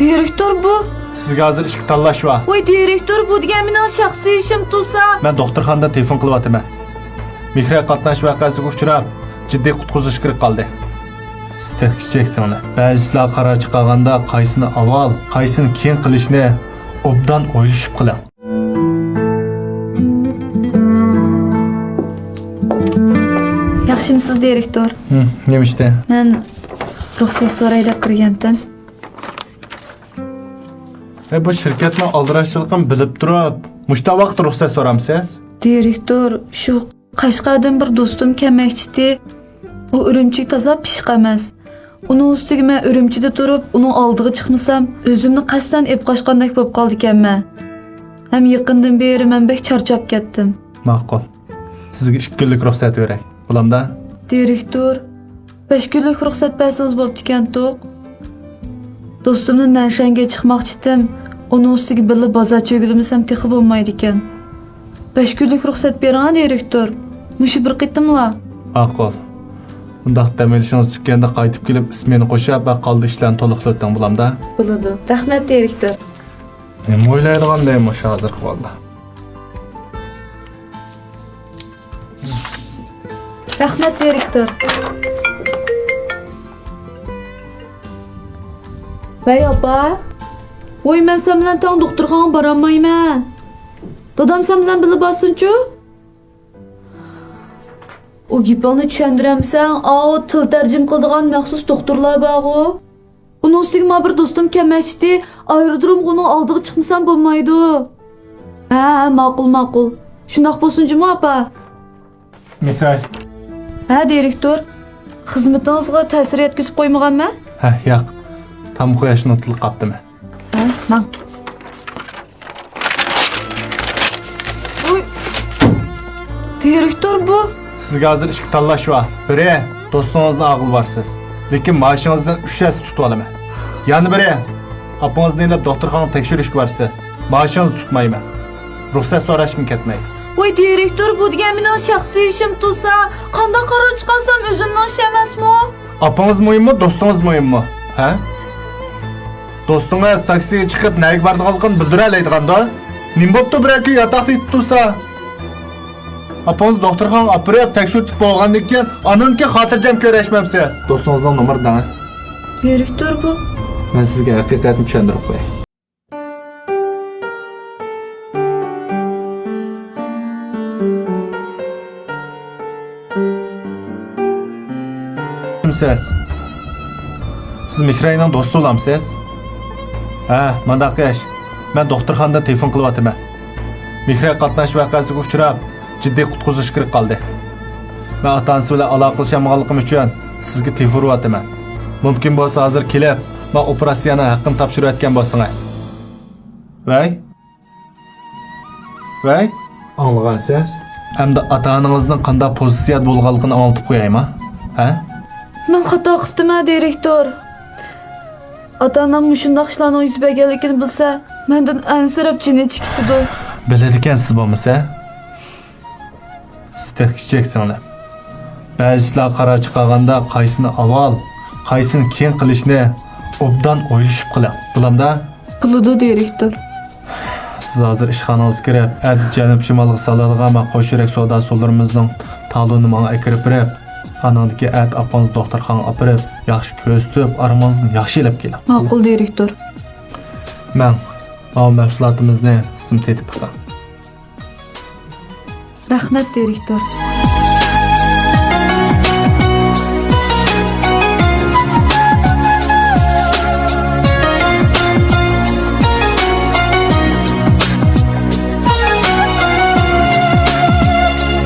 Direktor bu. Sizga hozir ishga tanlash va. Voy direktor bu degan mening shaxsiy ishim tursa. Men doktorxonadan telefon qilyapman. Mehra qatnash voqeasiga uchrab, jiddiy qutqizish kirib qoldi. Siz tekshirchiksizlar. Ba'zilar qaror chiqarganda qaysini avval, qaysini keyin qilishni obdan o'ylashib qiling. Yaxshimisiz direktor? Nima ishda? Men ruxsat so'rayda qirgandim. Bu shirkatning aldirashchiligini bilib turib, mushta vaqt ruxsat so'ramsiz? Direktor, shu Qashqardan bir do'stim kelmoqchidi. U Urumchi toza pishiq emas. Uning ustiga men Urumchida turib, uning oldiga chiqmasam, o'zimni qasdan ep qochgandek bo'lib qoldi ekanman. Ham yaqindan beri men bek charchab ketdim. Ma'qul. Sizga 2 kunlik ruxsat beray. Bulamda? Direktor, 5 kunlik ruxsat bersangiz bo'pti ekan-to'q. Do'stimning Nanshanga chiqmoqchidim. Uning ustiga birga bozor cho'g'ilmasam texi bo'lmaydi ekan. 5 kunlik ruxsat bering, direktor. Mushi bir qitimla. Ma'qul. Undaq demelishingiz tukkanda qaytib kelib ismini qo'shib va qoldi ishlarni to'liqlatdan bulamda. Bo'ladi. Rahmat direktor. Men o'ylaydigandayim o'sha hozir qoldi. Rahmat direktor. Vay opa. Voy men sen bilan tong doktorxonaga borolmayman. Dadam sen bilan birga borsin-chu? O gapni tushundiramsan, o til tarjim qiladigan maxsus doktorlar bor-ku. Uning ustiga men bir do'stim kelmoqchidi, aerodromga uning oldiga chiqmasam bo'lmaydi. Ha, ma'qul. Shundoq bo'lsin-jimi opa? Mikhail. Ha, direktor. Xizmatingizga ta'sir yetkazib qo'ymaganman? Ha, yo'q. Tam qo'yashni unutilib qolibdim. Ha, men. Oy. Direktor bu. Sizga hozir ishga tanlash va. Biri do'stingizning aql borsiz. Lekin maoshingizdan 3 tutib olaman. Yana biri opangizni ilib doktorxonaga tekshirishga borsiz. Maoshingizni tutmayman. Ruxsat so'rashim ketmaydi. Voy direktor bu degan mening shaxsiy ishim tursa, qanday qaror chiqarsam o'zimning ish emasmi? Opangiz muhimmi, do'stingiz muhimmi? Ha? Do'stingiz taksiga chiqib nega borganligini bildiraydiganda, nim bo'pti biraki yotoqda yotib tursa. Opangiz doktorxonaga operatsiya tekshirib bo'lgandan keyin onaniki xotirjam ko'rishmamsiz. Do'stingizning nomeridan. Direktor bu. Men sizga haqiqatni tushuntirib qo'yay. Siz Mikrayning do'sti bo'lamsiz? Ha, mandaqash. Men doktorxonadan telefon qilyapman. Mikray qatnash voqeasiga uchrab, jiddiy qutqizish kirib qoldi. Men ota-onasi bilan aloqalashamaganligim uchun sizga telefon uryapman. Mumkin bo'lsa hozir kelib, men operatsiyani haqqini topshirayotgan bo'lsangiz. Voy? Anlagansiz? Hamda ota-onangizning qanday pozitsiyada bo'lganligini anlatib qo'yaymi? Ha? Men xato qildim-a, direktor. Ota-onam shunday ishlarni yuz berganligini bilsa, mendan ansirab jini chiqdi. Biladi ekansiz bo'lmasa? Siz tekshirchiksizlar. Ba'zilar qaror chiqarganda qaysini avval, qaysini keyin qilishni obdan o'ylashib qiling. Bulamda? Bo'ladi, direktor. Siz hozir ishxonangizga kirib, adib janub shimolga saladigan va qo'shirak savdo usullarimizning talonini menga akirib berib, anandagi ad apangiz doktorxonaga opirib, yaxshi ko'z tutib, armongizni yaxshi ilib keling. Ma'qul, direktor. Men mahsulotimizni sizga tetib qilaman. Rahmat, direktor.